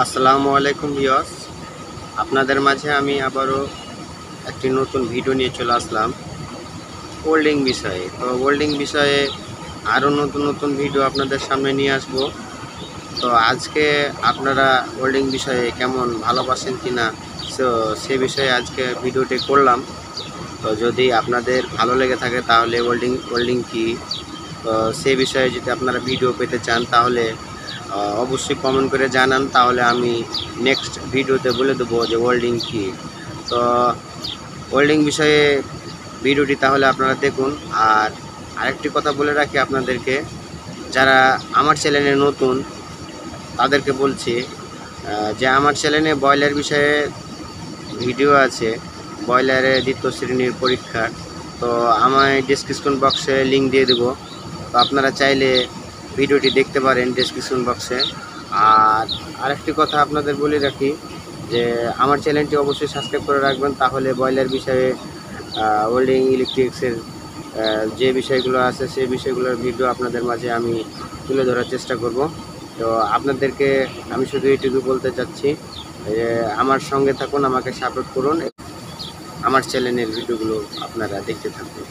আসসালামু আলাইকুম ভিউয়ার্স, আপনাদের মাঝে আমি আবারও একটি নতুন ভিডিও নিয়ে চলে আসলাম ওয়েল্ডিং বিষয়ে। তো ওয়েল্ডিং বিষয়ে আরও নতুন নতুন ভিডিও আপনাদের সামনে নিয়ে আসব। তো আজকে আপনারা ওয়েল্ডিং বিষয়ে কেমন ভালোবাসেন কিনা সে বিষয়ে আজকে ভিডিওটি করলাম। তো যদি আপনাদের ভালো লেগে থাকে তাহলে ওয়েল্ডিং কি, তো সে বিষয়ে যদি আপনারা ভিডিও পেতে চান তাহলে অবশ্যই কমেন্ট করে জানান, তাহলে আমি নেক্সট ভিডিওতে বলে দেবো যে ওয়েল্ডিং কী। তো ওয়েল্ডিং বিষয়ে ভিডিওটি তাহলে আপনারা দেখুন। আর আরেকটি কথা বলে রাখি আপনাদেরকে, যারা আমার চ্যানেলে নতুন তাদেরকে বলছি যে আমার চ্যানেলে ব্রয়লার বিষয়ে ভিডিও আছে, ব্রয়লারের দ্বিতীয় শ্রেণীর পরীক্ষার। তো আমায় ডেসক্রিপশন বক্সে লিঙ্ক দিয়ে দেবো, তো আপনারা চাইলে ভিডিওটি দেখতে পারেন ডেসক্রিপশন বক্সে। আর আরেকটি কথা আপনাদের বলে রাখি যে আমার চ্যানেলটি অবশ্যই সাবস্ক্রাইব করে রাখবেন, তাহলে ব্রয়লার বিষয়ে ওয়েল্ডিং ইলেকট্রিক্সের যে বিষয়গুলো আছে সেই বিষয়গুলোর ভিডিও আপনাদের মাঝে আমি তুলে ধরার চেষ্টা করব। তো আপনাদেরকে আমি শুধু এইটুকু বলতে চাচ্ছি যে আমার সঙ্গে থাকুন, আমাকে সাপোর্ট করুন, আমার চ্যানেলের ভিডিওগুলো আপনারা দেখতে থাকুন।